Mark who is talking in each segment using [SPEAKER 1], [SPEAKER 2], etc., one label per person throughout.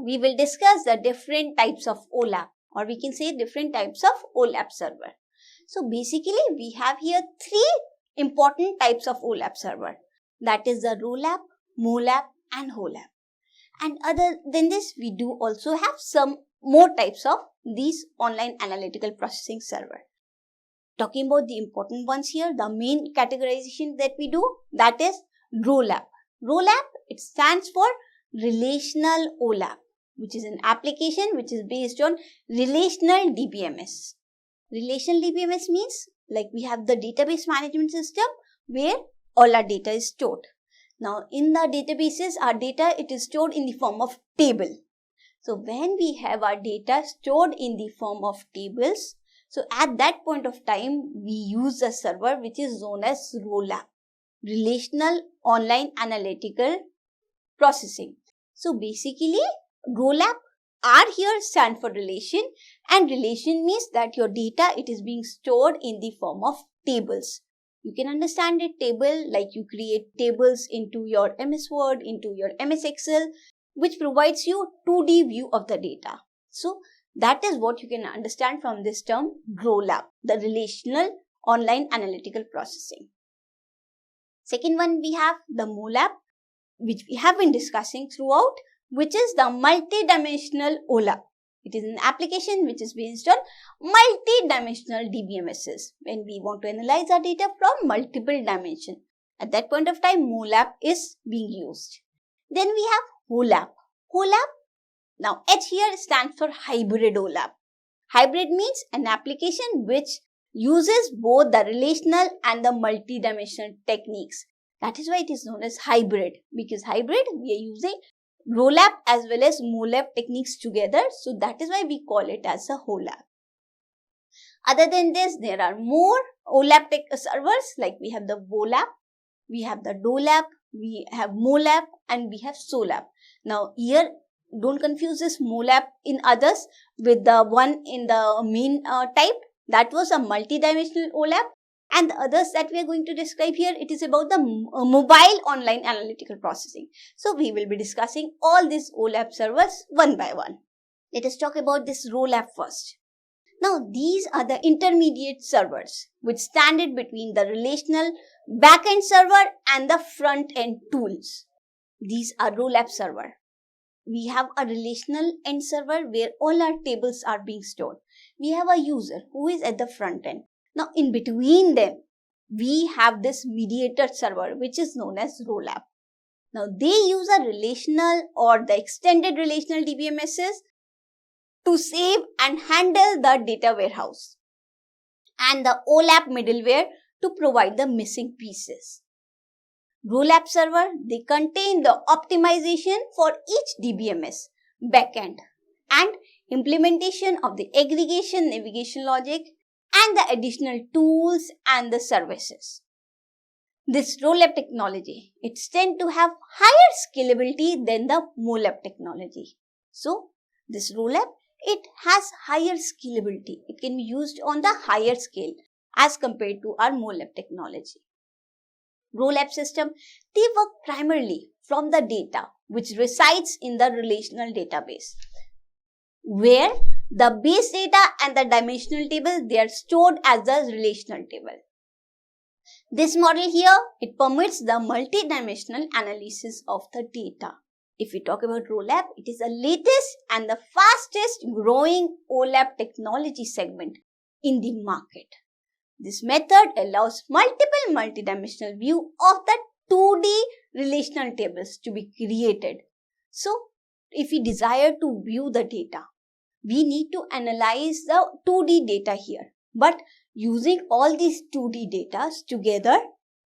[SPEAKER 1] we will discuss the different types of OLAP, or we can say different types of OLAP server. So basically we have here three important types of OLAP server. That is the ROLAP, MOLAP and HOLAP. And other than this, we do also have some more types of these online analytical processing server. Talking about the important ones here, the main categorization that we do, that is ROLAP. ROLAP, it stands for Relational OLAP, which is an application which is based on relational DBMS. Relational DBMS means like we have the database management system where all our data is stored. Now in the databases, our data, it is stored in the form of table. So when we have our data stored in the form of tables, so at that point of time, we use a server which is known as ROLAP, Relational Online Analytical Processing. So basically, ROLAP, R here stand for relation, and relation means that your data, it is being stored in the form of tables. You can understand it, table, like you create tables into your MS Word, into your MS Excel, which provides you 2D view of the data. So that is what you can understand from this term ROLAP, the Relational Online Analytical Processing. Second one, we have the MOLAP, which we have been discussing throughout, which is the multi-dimensional OLAP. It is an application which is based on multi-dimensional DBMSs when we want to analyze our data from multiple dimensions. At that point of time, MOLAP is being used. Then we have HOLAP. HOLAP, now H here stands for hybrid OLAP. Hybrid means an application which uses both the relational and the multi-dimensional techniques. That is why it is known as hybrid, because hybrid we are using ROLAP as well as MOLAP techniques together. So that is why we call it as a HOLAP. Other than this, there are more OLAP servers, like we have the WOLAP, we have the DOLAP, we have MOLAP and we have SOLAP. Now here, don't confuse this MOLAP in others with the one in the main type. That was a multi-dimensional OLAP. And the others that we are going to describe here, it is about the mobile online analytical processing. So we will be discussing all these OLAP servers one by one. Let us talk about this ROLAP first. Now these are the intermediate servers which stand in between the relational backend server and the front-end tools. These are ROLAP server. We have a relational end server where all our tables are being stored. We have a user who is at the front end. Now, in between them, we have this mediator server, which is known as ROLAP. Now, they use a relational or the extended relational DBMSs to save and handle the data warehouse, and the OLAP middleware to provide the missing pieces. ROLAP server, they contain the optimization for each DBMS, backend, and implementation of the aggregation navigation logic, and the additional tools and the services. This ROLAP technology, it tends to have higher scalability than the MOLAP technology. So, this ROLAP, it has higher scalability. It can be used on the higher scale as compared to our MOLAP technology. ROLAP system, they work primarily from the data which resides in the relational database, where the base data and the dimensional table, they are stored as the relational table. This model here, it permits the multi-dimensional analysis of the data. If we talk about ROLAP, it is the latest and the fastest growing OLAP technology segment in the market. This method allows multiple multi-dimensional view of the 2D relational tables to be created. So, if we desire to view the data, we need to analyze the 2D data here. But using all these 2D data together,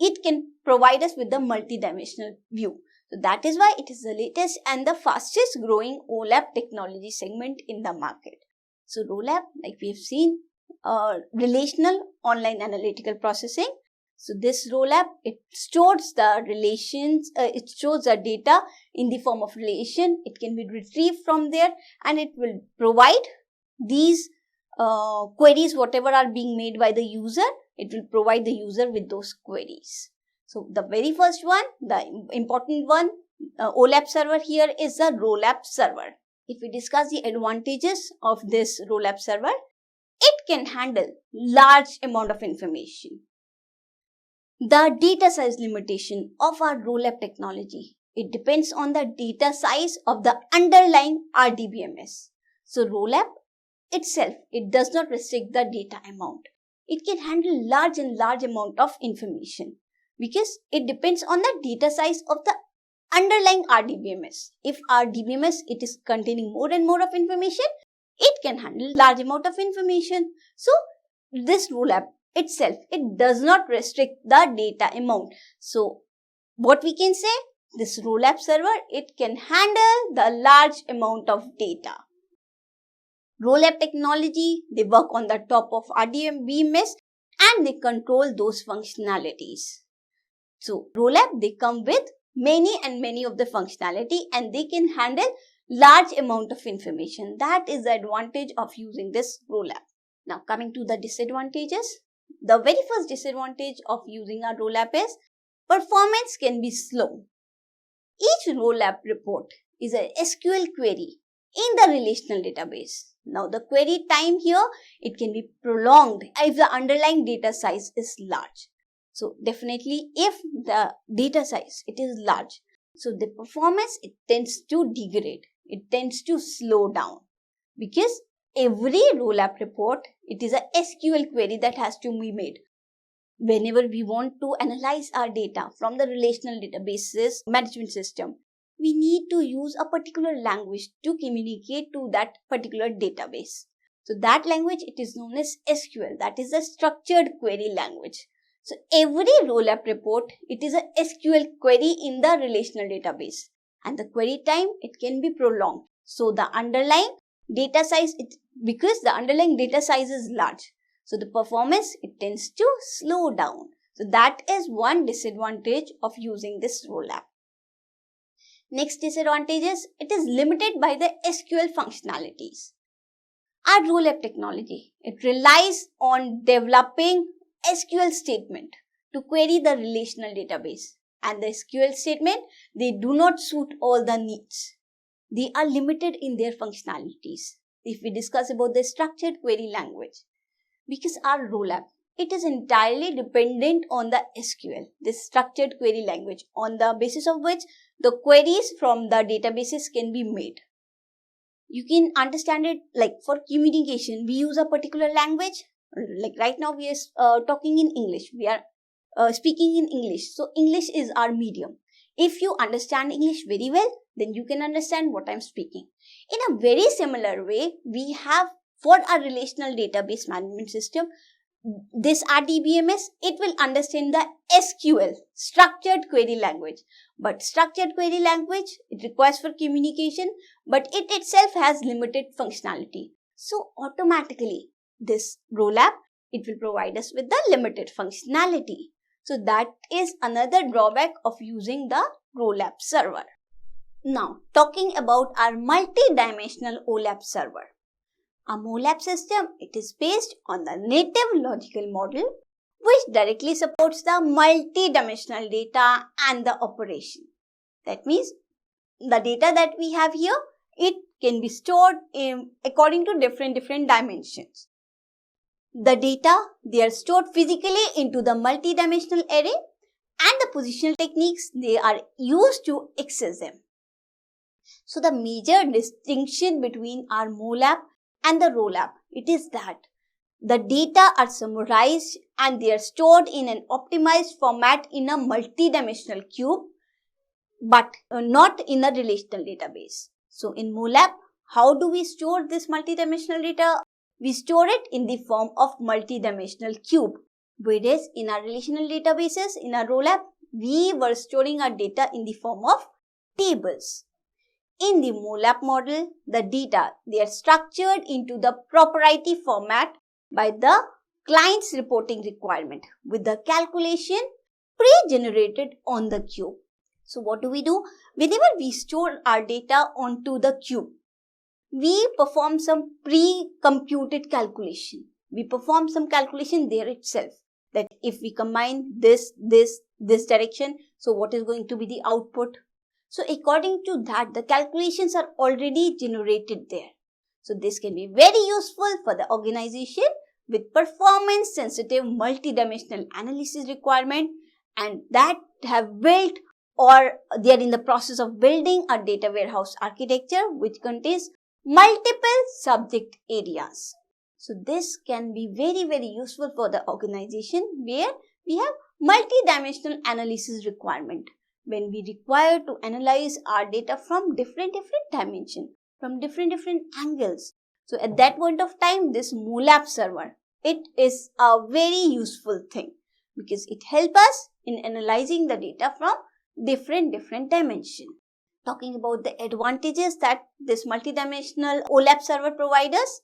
[SPEAKER 1] it can provide us with the multi-dimensional view. So that is why it is the latest and the fastest growing OLAP technology segment in the market. So ROLAP, like we have seen, relational online analytical processing. So this ROLAP, it stores the relations, it stores the data in the form of relation. It can be retrieved from there and it will provide these queries, whatever are being made by the user, it will provide the user with those queries. So the very first one, the important one, OLAP server here is the ROLAP server. If we discuss the advantages of this OLAP server, it can handle large amount of information. The data size limitation of our OLAP technology, it depends on the data size of the underlying RDBMS. So OLAP itself, it does not restrict the data amount. It can handle large amount of information because it depends on the data size of the underlying RDBMS. If RDBMS it is containing more and more of information, it can handle large amount of information. So this OLAP itself, it does not restrict the data amount. So what we can say, this OLAP server, it can handle the large amount of data. OLAP technology, they work on the top of RDBMS and they control those functionalities. So OLAP, they come with many of the functionality and they can handle large amount of information. That is the advantage of using this OLAP. Now coming to the disadvantages. The very first disadvantage of using our OLAP is performance can be slow. Each OLAP report is a SQL query in the relational database. Now the query time here, it can be prolonged if the underlying data size is large. So definitely if the data size, it is large, so the performance, it tends to degrade. It tends to slow down because every OLAP report, it is a SQL query that has to be made. Whenever we want to analyze our data from the relational databases management system, we need to use a particular language to communicate to that particular database. So that language, it is known as SQL, that is a structured query language. So every OLAP report, it is a SQL query in the relational database and the query time, it can be prolonged. So the underlying data size, because the underlying data size is large, so the performance, it tends to slow down. So that is one disadvantage of using this OLAP. Next disadvantage is it is limited by the SQL functionalities. Our OLAP technology, it relies on developing SQL statement to query the relational database, and the SQL statement, they do not suit all the needs. They are limited in their functionalities. If we discuss about the structured query language, because our OLAP, it is entirely dependent on the SQL, this structured query language, on the basis of which the queries from the databases can be made. You can understand it like for communication, we use a particular language. Like right now we are talking in English, we are speaking in English. So English is our medium. If you understand English very well, then you can understand what I'm speaking. In a very similar way, we have for our relational database management system, this RDBMS, it will understand the SQL, structured query language. But structured query language, it requires for communication, but it itself has limited functionality. So automatically, this OLAP, it will provide us with the limited functionality. So that is another drawback of using the OLAP server. Now, talking about our multi-dimensional OLAP server. A OLAP system, it is based on the native logical model which directly supports the multi-dimensional data and the operation. That means the data that we have here, it can be stored according to different dimensions. The data, they are stored physically into the multi-dimensional array and the positional techniques, they are used to access them. So the major distinction between our OLAP and the OLAP, it is that the data are summarized and they are stored in an optimized format in a multi-dimensional cube, but not in a relational database. So in OLAP, how do we store this multi-dimensional data? We store it in the form of multi-dimensional cube. Whereas in our relational databases, in our OLAP, we were storing our data in the form of tables. In the OLAP model, the data, they are structured into the proprietary format by the client's reporting requirement with the calculation pre-generated on the cube. So what do? Whenever we store our data onto the cube, we perform some pre-computed calculation. We perform some calculation there itself, that if we combine this direction, so what is going to be the output? So according to that, the calculations are already generated there. So this can be very useful for the organization with performance sensitive multidimensional analysis requirement, and that have built or they are in the process of building a data warehouse architecture which contains multiple subject areas. So this can be very useful for the organization where we have multi-dimensional analysis requirement, when we require to analyze our data from different dimensions, from different angles. So at that point of time, this OLAP server, it is a very useful thing because it helps us in analyzing the data from different dimensions. Talking about the advantages that this multidimensional OLAP server provides us,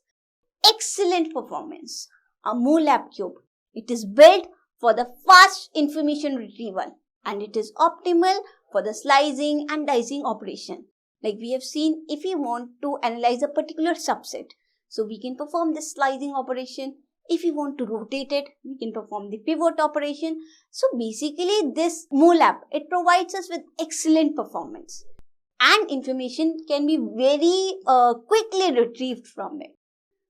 [SPEAKER 1] excellent performance. A OLAP cube, it is built for the fast information retrieval and it is optimal for the slicing and dicing operation. Like we have seen, if we want to analyze a particular subset, so we can perform this slicing operation. If we want to rotate it, we can perform the pivot operation. So basically this OLAP, it provides us with excellent performance and information can be very quickly retrieved from it.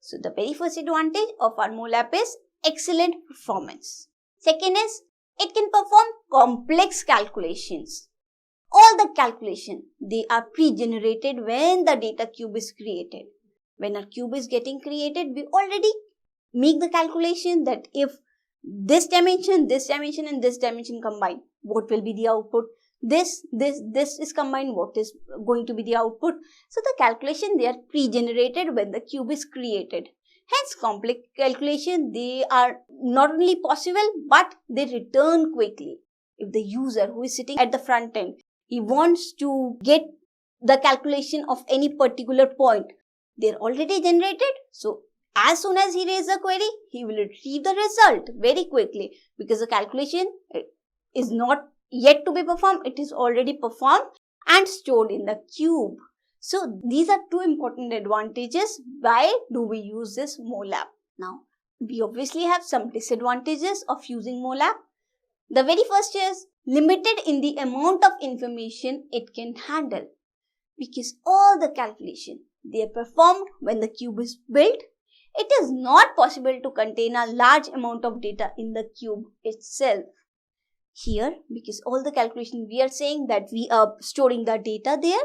[SPEAKER 1] So the very first advantage of our OLAP is excellent performance. Second is, it can perform complex calculations. All the calculation, they are pre-generated when the data cube is created. When a cube is getting created, we already make the calculation that if this dimension and this dimension combine, what will be the output? This is combined, what is going to be the output? So the calculation, they are pre-generated when the cube is created. Hence, complex calculation, they are not only possible, but they return quickly. If the user who is sitting at the front end, he wants to get the calculation of any particular point, they are already generated. So as soon as he raises a query, he will retrieve the result very quickly because the calculation is not yet to be performed. It is already performed and stored in the cube. So these are two important advantages. Why do we use this OLAP? Now, we obviously have some disadvantages of using OLAP. The very first is limited in the amount of information it can handle, because all the calculation, they are performed when the cube is built. It is not possible to contain a large amount of data in the cube itself. Here, because all the calculation, we are saying that we are storing the data there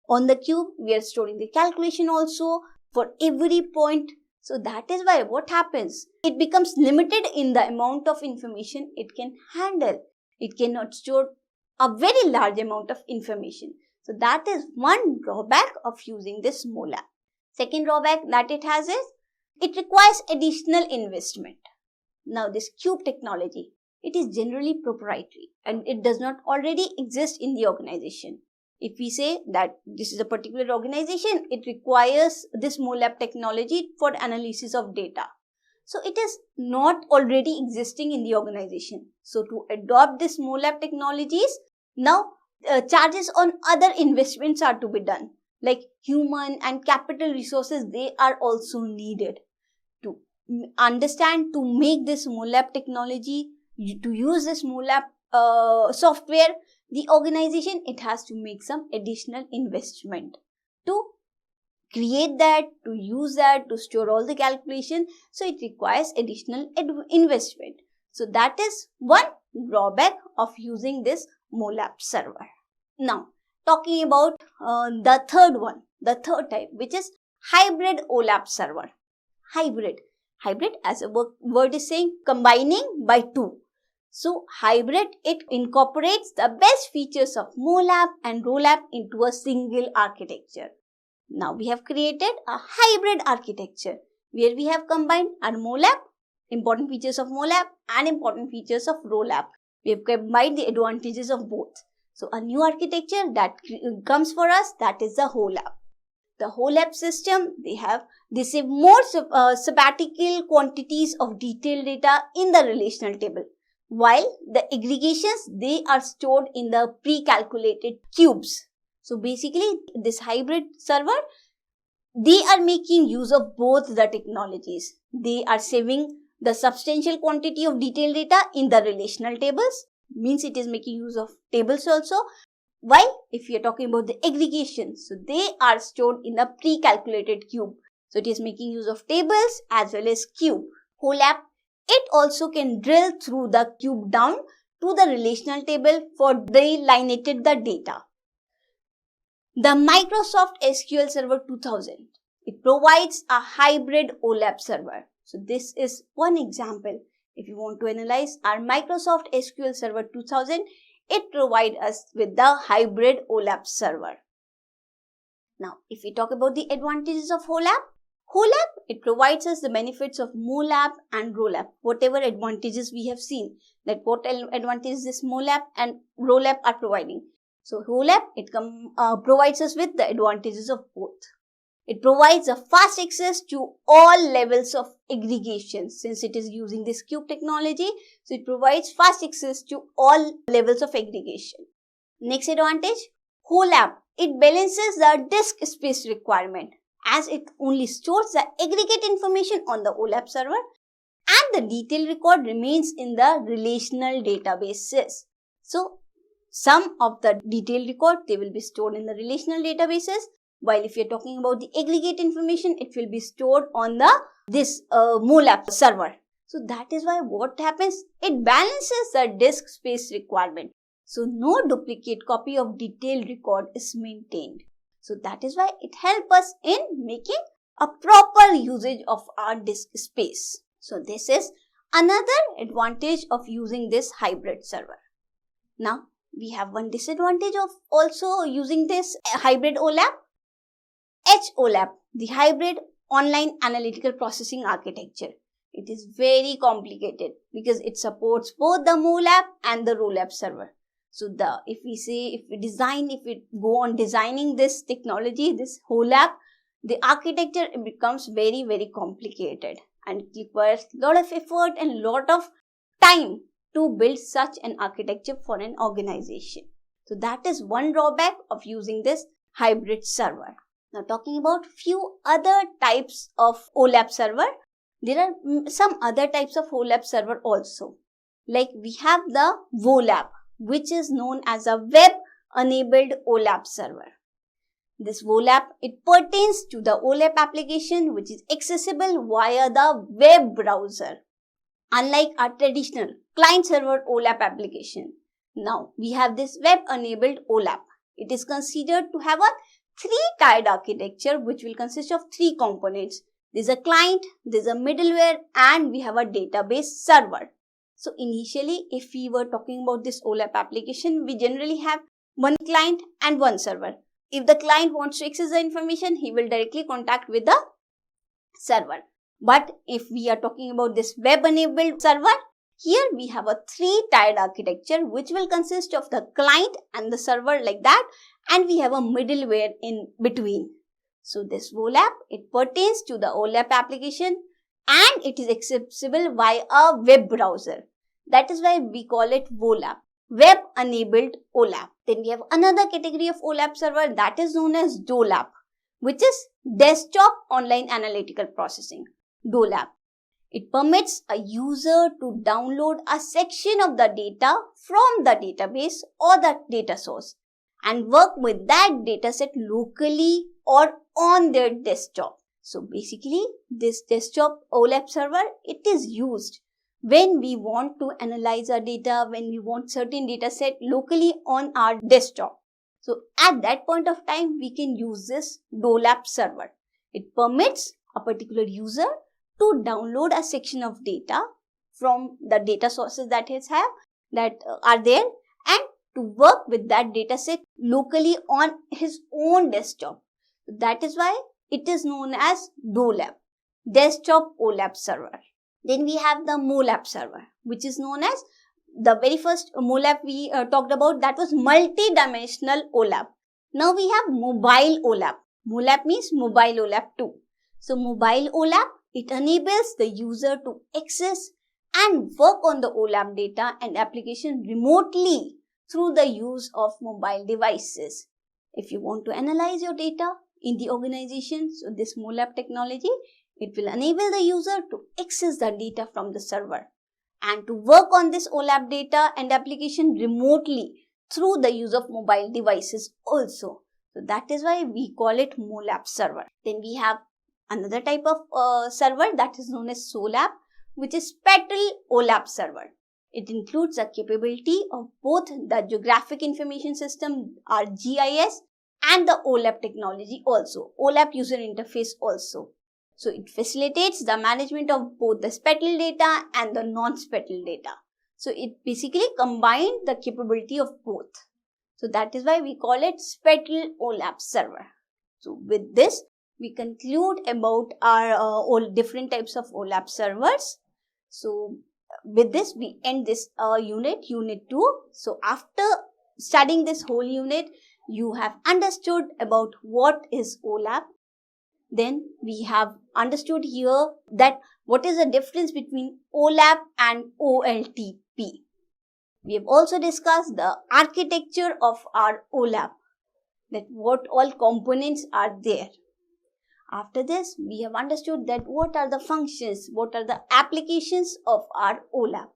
[SPEAKER 1] on the cube, we are storing the calculation also for every point. So that is why what happens, it becomes limited in the amount of information it can handle. It cannot store a very large amount of information. So that is one drawback of using this OLAP. Second drawback that it has is, it requires additional investment. Now this cube technology, it is generally proprietary and it does not already exist in the organization. If we say that this is a particular organization, it requires this OLAP technology for analysis of data. So it is not already existing in the organization. So to adopt this OLAP technologies, now charges on other investments are to be done. Like human and capital resources, they are also needed to understand, to make this OLAP technology, to use this OLAP software. The organization, it has to make some additional investment to create that, to use that, to store all the calculation. So it requires additional investment. So that is one drawback of using this OLAP server. Now, talking about the third one, the third type, which is hybrid OLAP server. Hybrid, as a word is saying, combining by two. So hybrid, it incorporates the best features of OLAP and ROLAP into a single architecture. Now we have created a hybrid architecture where we have combined our OLAP, important features of OLAP and important features of ROLAP. We have combined the advantages of both. So a new architecture that comes for us, that is the OLAP. The OLAP system, they save more sabbatical quantities of detailed data in the relational table, while the aggregations, they are stored in the pre-calculated cubes. So basically this hybrid server, they are making use of both the technologies. They are saving the substantial quantity of detailed data in the relational tables, means it is making use of tables also, While if you are talking about the aggregation, so they are stored in a pre-calculated cube. So it is making use of tables as well as cube. OLAP, it also can drill through the cube down to the relational table for delinated the data. The Microsoft SQL Server 2000, it provides a hybrid OLAP server. So this is one example. If you want to analyze our Microsoft SQL Server 2000, it provides us with the hybrid OLAP server. Now, if we talk about the advantages of OLAP, it provides us the benefits of MOLAP and ROLAP. Whatever advantages we have seen, that what advantages this MOLAP and ROLAP are providing. So OLAP, it provides us with the advantages of both. It provides a fast access to all levels of aggregation since it is using this cube technology. So it provides fast access to all levels of aggregation. Next advantage, OLAP, it balances the disk space requirement as it only stores the aggregate information on the OLAP server and the detailed record remains in the relational databases. So some of the detailed record, they will be stored in the relational databases, while if you are talking about the aggregate information, it will be stored on this MOLAP server. So that is why what happens, it balances the disk space requirement. So no duplicate copy of detailed record is maintained. So that is why it helps us in making a proper usage of our disk space. So this is another advantage of using this hybrid server. Now we have one disadvantage of also using this hybrid OLAP. HOLAP, the hybrid online analytical processing architecture. It is very complicated because it supports both the MOLAP and the ROLAP server. So if we go on designing this technology, this OLAP, the architecture becomes very, very complicated and it requires a lot of effort and lot of time to build such an architecture for an organization. So that is one drawback of using this hybrid server. Now talking about few other types of OLAP server, there are some other types of OLAP server also. Like we have the OLAP, which is known as a web-enabled OLAP server. This OLAP, it pertains to the OLAP application which is accessible via the web browser. Unlike our traditional client-server OLAP application, now we have this web-enabled OLAP. It is considered to have a three-tiered architecture which will consist of three components. There is a client, there is a middleware, and we have a database server. So initially, if we were talking about this OLAP application, we generally have one client and one server. If the client wants to access the information, he will directly contact with the server. But if we are talking about this web-enabled server, here we have a three-tiered architecture which will consist of the client and the server like that, and we have a middleware in between. So this OLAP, it pertains to the OLAP application and it is accessible via a web browser. That is why we call it OLAP, web-enabled OLAP. Then we have another category of OLAP server that is known as DOLAP, which is Desktop Online Analytical Processing, DOLAP. It permits a user to download a section of the data from the database or the data source and work with that dataset locally or on their desktop. So basically, this desktop OLAP server, it is used when we want to analyze our data, when we want certain data set locally on our desktop. So at that point of time, we can use this DOLAP server. It permits a particular user to download a section of data from the data sources that are there and to work with that data set locally on his own desktop. That is why it is known as DOLAP, Desktop OLAP Server. Then we have the MOLAP server, which is known as the very first MOLAP we talked about, that was multi-dimensional OLAP. Now we have mobile OLAP. MOLAP means mobile OLAP too. So mobile OLAP, it enables the user to access and work on the OLAP data and application remotely through the use of mobile devices. If you want to analyze your data in the organization, so this MOLAP technology, it will enable the user to access the data from the server and to work on this OLAP data and application remotely through the use of mobile devices also. So that is why we call it MOLAP server. Then we have another type of server that is known as SOLAP, which is Spectral OLAP server. It includes the capability of both the Geographic Information System or GIS and the OLAP technology also, OLAP user interface also. So it facilitates the management of both the spectral data and the non-spectral data. So it basically combines the capability of both. So that is why we call it Spectral OLAP server. So with this, we conclude about our all different types of OLAP servers. So with this, we end this unit 2. So after studying this whole unit, you have understood about what is OLAP. Then we have understood here that what is the difference between OLAP and OLTP. We have also discussed the architecture of our OLAP, that what all components are there. After this, we have understood that what are the functions, what are the applications of our OLAP.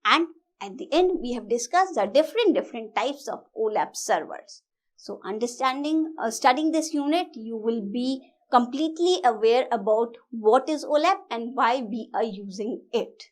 [SPEAKER 1] And at the end, we have discussed the different types of OLAP servers. So studying this unit, you will be completely aware about what is OLAP and why we are using it.